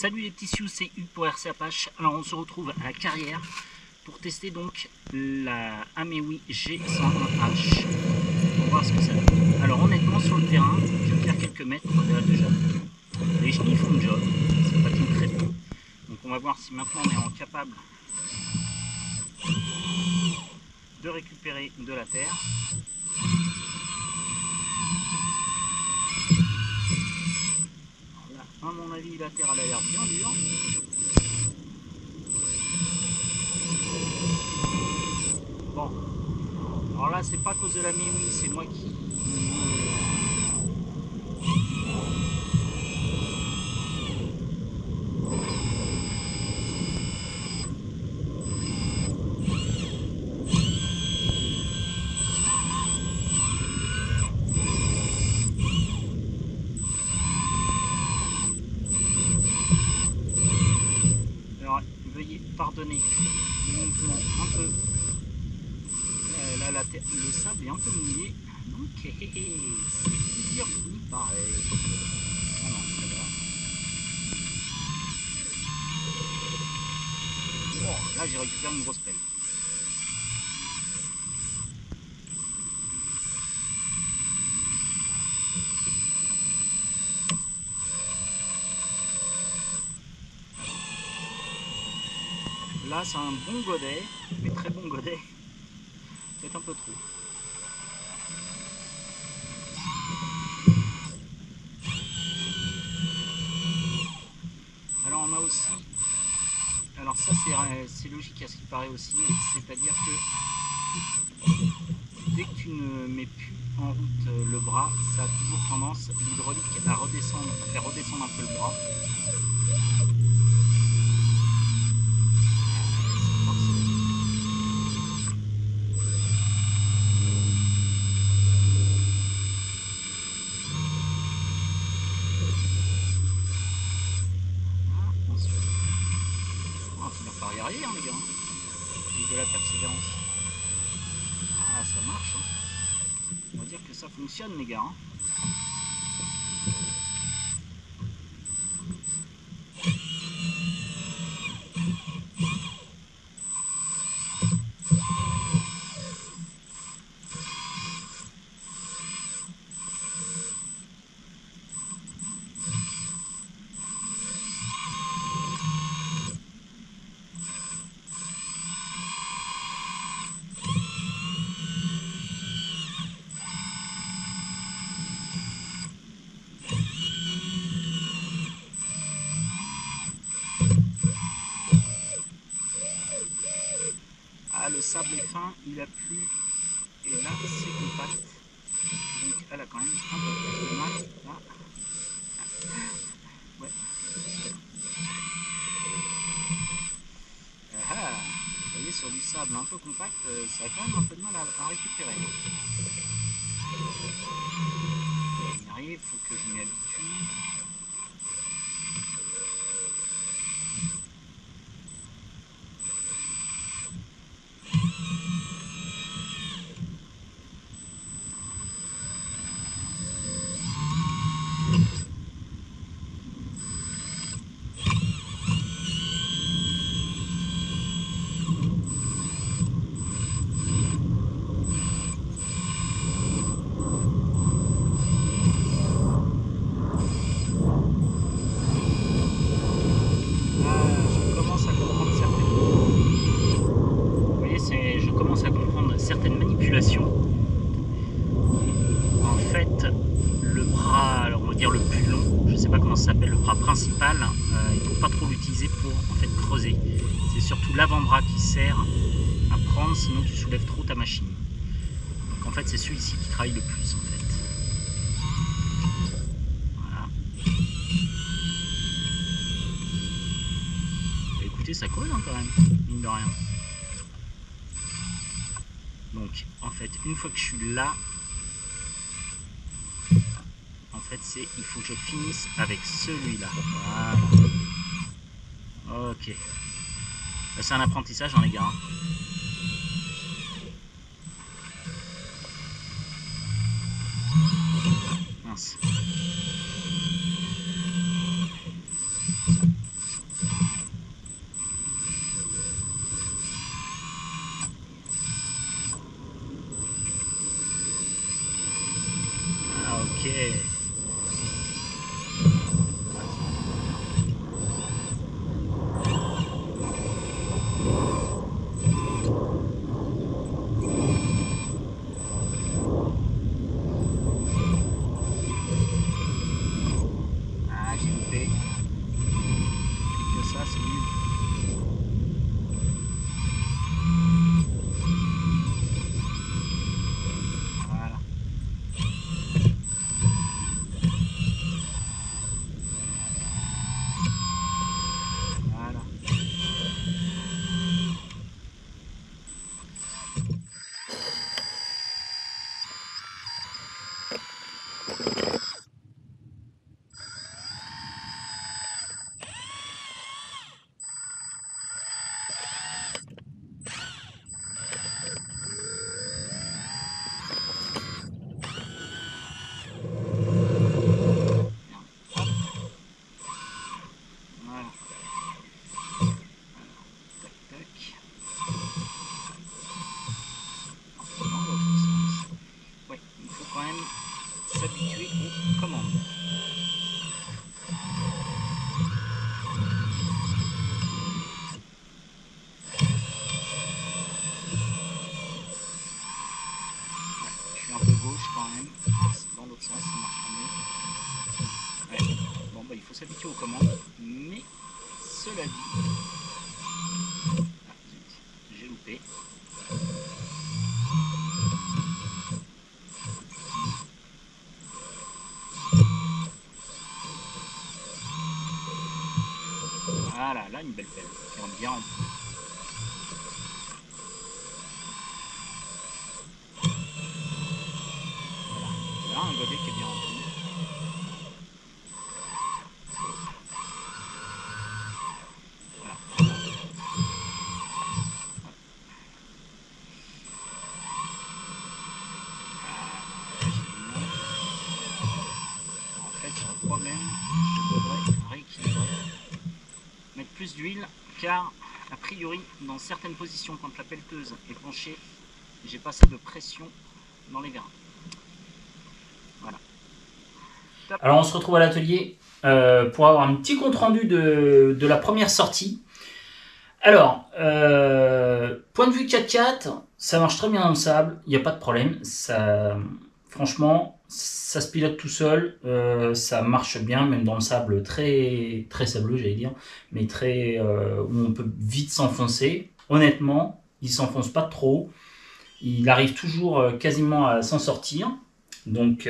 Salut les petits sioux, c'est Hugues pour RC Apache. Alors on se retrouve à la carrière pour tester donc la Amewi G101H. On va voir ce que ça donne. Alors honnêtement sur le terrain, je vais faire quelques mètres déjà. Les chenilles font le job, ça patine très bien. Donc on va voir si maintenant on est capable de récupérer de la terre. À mon avis, la terre elle a l'air bien dure. Bon, alors là, c'est pas à cause de la Amewi, c'est moi qui. Veuillez pardonner le mouvement un peu. Là, le sable est un peu mouillé. Donc, c'est dur ni pareil. Ah non, ça va. Oh, là, j'ai récupéré une grosse pelle. Là, c'est un bon godet, mais très bon godet. Peut-être un peu trop. Alors, on a aussi. Alors, ça, c'est logique à ce qui paraît aussi. C'est-à-dire que dès que tu ne mets plus en route le bras, ça a toujours tendance, l'hydraulique, à redescendre, à faire redescendre un peu le bras. On va finir par y arriver, hein, les gars. Avec de la persévérance. Ah, ça marche. Hein. On va dire que ça fonctionne, les gars. Hein. Ah, le sable est fin, il a plu, et là c'est compact, donc elle a quand même un peu plus de mal, là. Ouais. Ah, vous voyez, sur du sable un peu compact, ça a quand même un peu de mal à récupérer. On y arrive, il faut que je m'y habitue. Certaines manipulations. En fait, le bras, alors on va dire le plus long, je sais pas comment ça s'appelle, le bras principal, il faut pas trop l'utiliser pour en fait creuser. C'est surtout l'avant-bras qui sert à prendre, sinon tu soulèves trop ta machine. Donc en fait c'est celui-ci qui travaille le plus en fait. Voilà. Et écoutez, ça colle hein, quand même, mine de rien. Donc en fait une fois que je suis là, en fait il faut que je finisse avec celui-là. Voilà. Ok. C'est un apprentissage hein, les gars. Mince. ça marche mieux. Ouais. Bon, bah, il faut s'habituer aux commandes, mais cela dit... Ah, zut, j'ai loupé. Voilà, là, une belle pelle qui rentre bien en dessous. Voilà, là, un godet qui est bien rempli. Voilà. En fait, j'ai un problème, je devrais rééquilibrer. Mettre plus d'huile, car a priori, dans certaines positions, quand la pelleteuse est penchée, j'ai pas assez de pression dans les vérins. Voilà. Alors on se retrouve à l'atelier pour avoir un petit compte rendu de la première sortie. Alors, point de vue 4x4, ça marche très bien dans le sable, il n'y a pas de problème. Ça, franchement, ça se pilote tout seul, ça marche bien, même dans le sable très, très sableux, j'allais dire, mais très où on peut vite s'enfoncer. Honnêtement, il ne s'enfonce pas trop. Il arrive toujours quasiment à s'en sortir. Donc,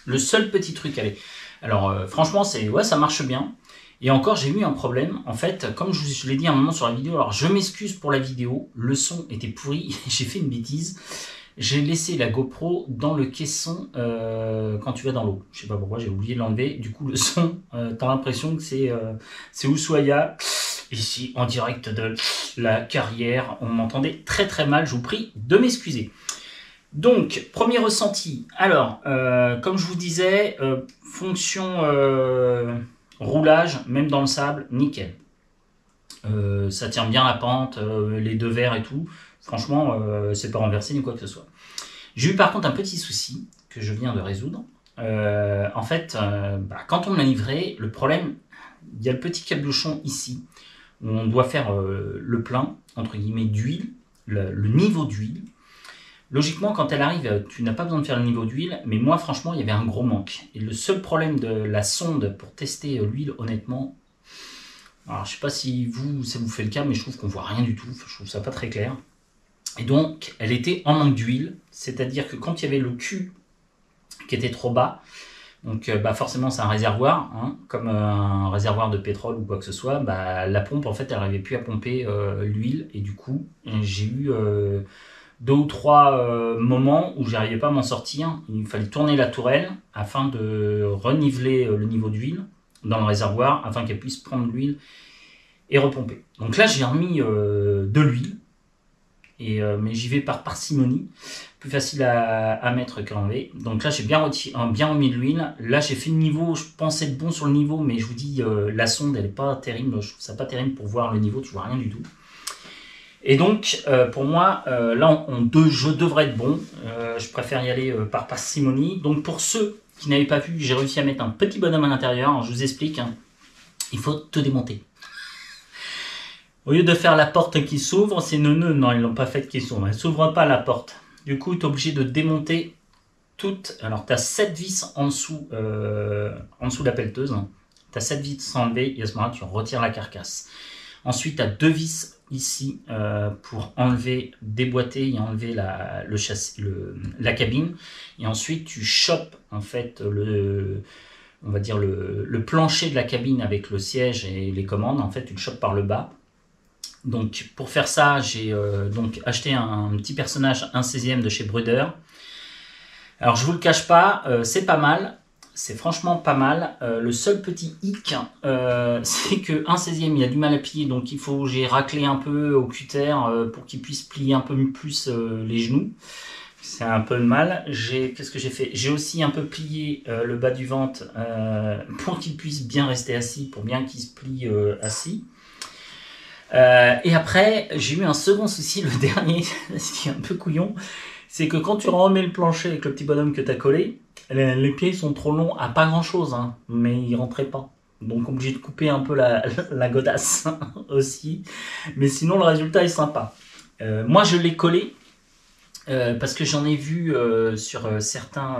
le seul petit truc, allez. Alors, franchement, ouais, ça marche bien. Et encore, j'ai eu un problème. En fait, comme je l'ai dit à un moment sur la vidéo, alors je m'excuse pour la vidéo, le son était pourri, j'ai fait une bêtise. J'ai laissé la GoPro dans le caisson quand tu vas dans l'eau. Je sais pas pourquoi, j'ai oublié de l'enlever. Du coup, le son, t'as l'impression que c'est Ushuaïa. Ici, en direct de la carrière, on m'entendait très très mal. Je vous prie de m'excuser. Donc, premier ressenti. Alors, comme je vous disais, fonction roulage, même dans le sable, nickel. Ça tient bien la pente, les deux verres et tout. Franchement, c'est pas renversé ni quoi que ce soit. J'ai eu par contre un petit souci que je viens de résoudre. En fait, quand on me l'a livré, le problème, il y a le petit cabochon ici, où on doit faire le plein, entre guillemets, d'huile, le niveau d'huile. Logiquement, quand elle arrive, tu n'as pas besoin de faire le niveau d'huile, mais moi, franchement, il y avait un gros manque. Et le seul problème de la sonde pour tester l'huile, honnêtement, alors je sais pas si ça vous fait le cas, mais je trouve qu'on voit rien du tout. Je trouve ça pas très clair. Et donc, elle était en manque d'huile, c'est-à-dire que quand il y avait le cul qui était trop bas, donc forcément c'est un réservoir, hein, comme un réservoir de pétrole ou quoi que ce soit, la pompe en fait elle n'arrivait plus à pomper l'huile, et du coup j'ai eu 2 ou 3 moments où j'arrivais pas à m'en sortir. Il fallait tourner la tourelle afin de reniveler le niveau d'huile dans le réservoir afin qu'elle puisse prendre l'huile et repomper. Donc là j'ai remis de l'huile, mais j'y vais par parcimonie, plus facile à mettre qu'à enlever. Donc là j'ai bien remis de l'huile. Là j'ai fait le niveau, je pensais être bon sur le niveau, mais je vous dis la sonde elle est pas terrible, je trouve ça pas terrible pour voir le niveau, tu vois rien du tout. Et donc, pour moi, là, je devrais être bon. Je préfère y aller par parcimonie. Donc, pour ceux qui n'avaient pas vu, j'ai réussi à mettre un petit bonhomme à l'intérieur. Alors, je vous explique, hein, il faut te démonter. Au lieu de faire la porte qui s'ouvre, c'est non, ils l'ont pas faite qui s'ouvre. Elle ne s'ouvre pas la porte. Du coup, tu es obligé de démonter toutes. Alors, tu as 7 vis en dessous de la pelleteuse. Tu as 7 vis enlevées et à ce moment-là, tu retires la carcasse. Ensuite, tu as 2 vis ici pour enlever, déboîter et enlever la cabine. Et ensuite, tu chopes en fait on va dire le plancher de la cabine avec le siège et les commandes. En fait, tu le chopes par le bas. Donc, pour faire ça, j'ai donc acheté un petit personnage 1/16e de chez Brüder. Alors, je vous le cache pas, c'est pas mal. C'est franchement pas mal. Le seul petit hic, c'est que 1/16e, il a du mal à plier, donc j'ai raclé un peu au cutter pour qu'il puisse plier un peu plus les genoux. C'est un peu de mal. Qu'est-ce que j'ai fait? J'ai aussi un peu plié le bas du ventre pour qu'il puisse bien rester assis, pour bien qu'il se plie assis. Et après, j'ai eu un second souci, le dernier, ce qui est un peu couillon, c'est que quand tu remets le plancher avec le petit bonhomme que tu as collé, les pieds sont trop longs à pas grand chose, hein, mais ils rentraient pas. Donc obligé de couper un peu la godasse aussi. Mais sinon le résultat est sympa. Moi je l'ai collé Parce que j'en ai vu sur certains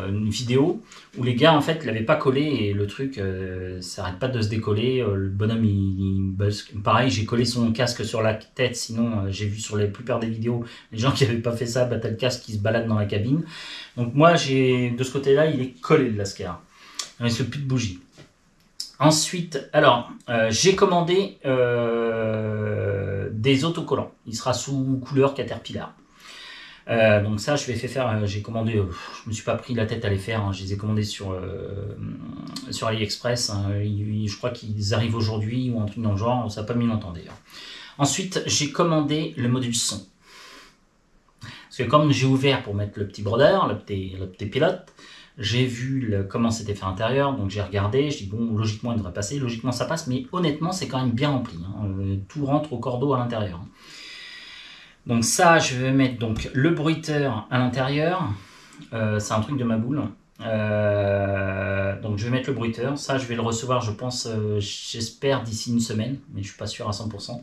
vidéos où les gars en fait l'avaient pas collé et le truc ça arrête pas de se décoller. Le bonhomme pareil, j'ai collé son casque sur la tête, sinon j'ai vu sur la plupart des vidéos les gens qui avaient pas fait ça battaient le casque qui se baladent dans la cabine. Donc moi j'ai de ce côté là il est collé le Lascar, il reste plus de bougie. Ensuite, alors, j'ai commandé des autocollants. Il sera sous couleur Caterpillar. Donc ça, je vais faire. J'ai commandé. Je me suis pas pris la tête à les faire. Hein, je les ai commandés sur AliExpress. Hein, je crois qu'ils arrivent aujourd'hui ou un truc dans le genre. Ça n'a pas mis longtemps d'ailleurs. Ensuite, j'ai commandé le module son. Parce que comme j'ai ouvert pour mettre le petit brodeur, le petit pilote, j'ai vu comment c'était fait à l'intérieur, donc j'ai regardé, je dis bon, logiquement il devrait passer, logiquement ça passe, mais honnêtement c'est quand même bien rempli, hein, tout rentre au cordeau à l'intérieur. Donc ça, je vais mettre donc le bruiteur à l'intérieur, c'est un truc de ma boule, donc je vais mettre le bruiteur, ça je vais le recevoir je pense, j'espère d'ici une semaine, mais je suis pas sûr à 100%.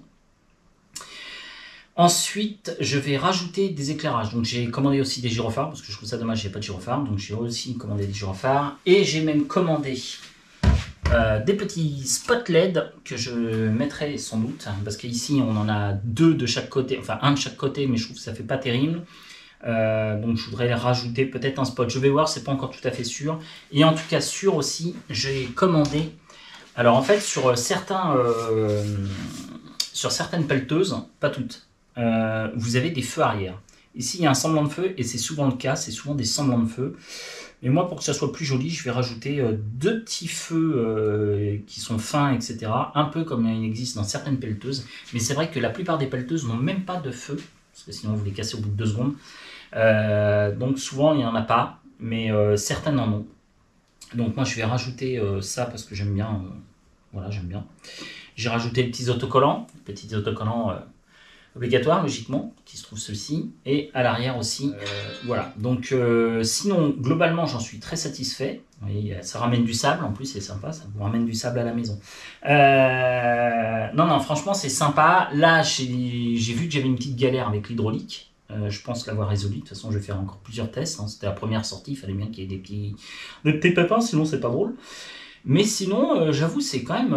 Ensuite, je vais rajouter des éclairages. Donc j'ai commandé aussi des gyrophares, parce que je trouve ça dommage, j'ai pas de gyrophares. Donc j'ai aussi commandé des gyrophares. Et j'ai même commandé des petits spots LED que je mettrai sans doute. Parce qu'ici, on en a deux de chaque côté. Enfin, un de chaque côté, mais je trouve que ça fait pas terrible. Donc je voudrais rajouter peut-être un spot. Je vais voir, c'est pas encore tout à fait sûr. Et en tout cas, sûr aussi, j'ai commandé... Alors en fait, sur certaines pelleteuses, pas toutes, vous avez des feux arrière. Ici, il y a un semblant de feu, et c'est souvent le cas, c'est souvent des semblants de feu. Mais moi, pour que ça soit plus joli, je vais rajouter deux petits feux qui sont fins, etc. Un peu comme il existe dans certaines pelleteuses. Mais c'est vrai que la plupart des pelleteuses n'ont même pas de feu, parce que sinon vous les cassez au bout de 2 secondes. Donc souvent, il n'y en a pas, mais certaines en ont. Donc moi, je vais rajouter ça parce que j'aime bien. Voilà, j'aime bien. J'ai rajouté les petits autocollants obligatoire logiquement, qui se trouve ceci, et à l'arrière aussi. Voilà, donc sinon, globalement, j'en suis très satisfait. Vous voyez, ça ramène du sable, en plus c'est sympa, ça vous ramène du sable à la maison. Non, franchement, c'est sympa. Là, j'ai vu que j'avais une petite galère avec l'hydraulique. Je pense l'avoir résolu. De toute façon, je vais faire encore plusieurs tests. Hein. C'était la première sortie, il fallait bien qu'il y ait des petits pépins, sinon c'est pas drôle. Mais sinon, j'avoue, c'est quand même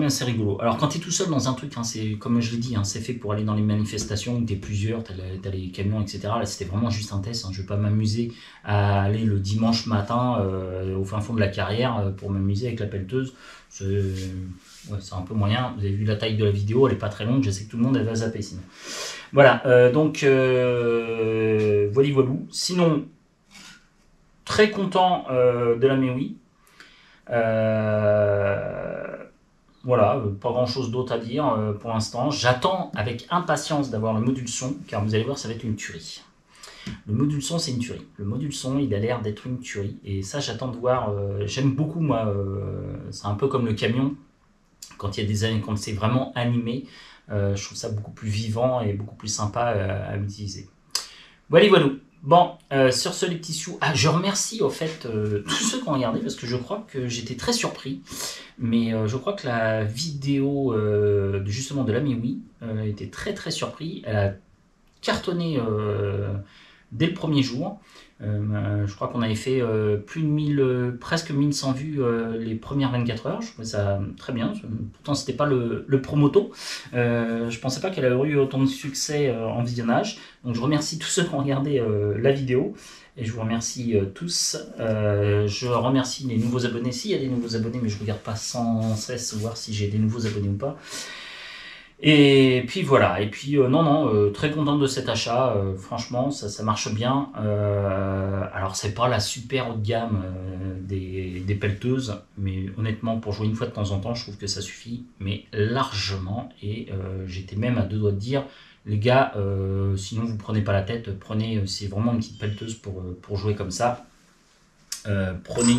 assez rigolo. Alors, quand tu es tout seul dans un truc, hein, c'est comme je l'ai dit, hein, c'est fait pour aller dans les manifestations où tu es plusieurs, tu as les camions, etc. Là, c'était vraiment juste un test. Hein. Je ne vais pas m'amuser à aller le dimanche matin au fin fond de la carrière pour m'amuser avec la pelleteuse. C'est un peu moyen. Vous avez vu la taille de la vidéo, elle n'est pas très longue. Je sais que tout le monde elle va zapper sinon. Voilà, donc voilà. Sinon, très content de la MEWI. Voilà, pas grand chose d'autre à dire pour l'instant. J'attends avec impatience d'avoir le module son, car vous allez voir, ça va être une tuerie. Le module son, c'est une tuerie. Le module son, il a l'air d'être une tuerie. Et ça, j'attends de voir. J'aime beaucoup, moi. C'est un peu comme le camion. Quand c'est vraiment animé, je trouve ça beaucoup plus vivant et beaucoup plus sympa à utiliser. Voilà. Bon, sur ce, les petits sioux, je remercie au fait tous ceux qui ont regardé parce que je crois que j'étais très surpris. Mais je crois que la vidéo justement de la MEWI était très très surpris. Elle a cartonné dès le premier jour. Je crois qu'on avait fait plus de presque 1100 vues les premières 24 heures. Je trouvais ça très bien. Pourtant, c'était pas le promoto. Je pensais pas qu'elle aurait eu autant de succès en visionnage. Donc, je remercie tous ceux qui ont regardé la vidéo. Et je vous remercie tous. Je remercie les nouveaux abonnés. S'il y a des nouveaux abonnés, mais je regarde pas sans cesse voir si j'ai des nouveaux abonnés ou pas. Et puis voilà, et puis très content de cet achat, franchement ça marche bien. Alors c'est pas la super haut de gamme des pelleteuses, mais honnêtement pour jouer une fois de temps en temps, je trouve que ça suffit, mais largement, et j'étais même à 2 doigts de dire, les gars, sinon vous prenez pas la tête, prenez, c'est vraiment une petite pelleteuse pour jouer comme ça. Prenez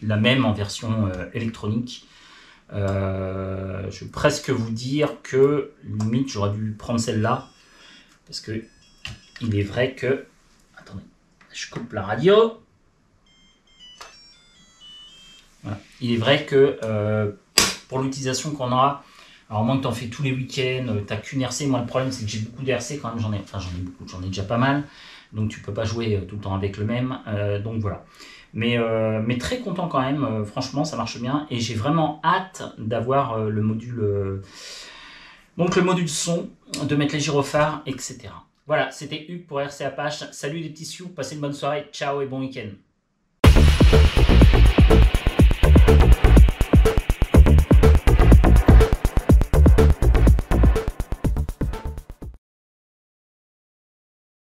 la même en version électronique. Je vais presque vous dire que limite j'aurais dû prendre celle-là parce que il est vrai que, attendez, je coupe la radio. Voilà. Il est vrai que pour l'utilisation qu'on aura, Alors, au moins que tu en fais tous les week-ends, tu n'as qu'une RC. Moi, le problème, c'est que j'ai beaucoup d'RC quand même. J'en ai beaucoup, j'en ai déjà pas mal. Donc, tu peux pas jouer tout le temps avec le même. Donc, voilà. Mais très content quand même. Franchement, ça marche bien. Et j'ai vraiment hâte d'avoir le module. Donc, le module son, de mettre les gyrophares, etc. Voilà, c'était Hugues pour RC Apache. Salut les petits sioux, passez une bonne soirée. Ciao et bon week-end.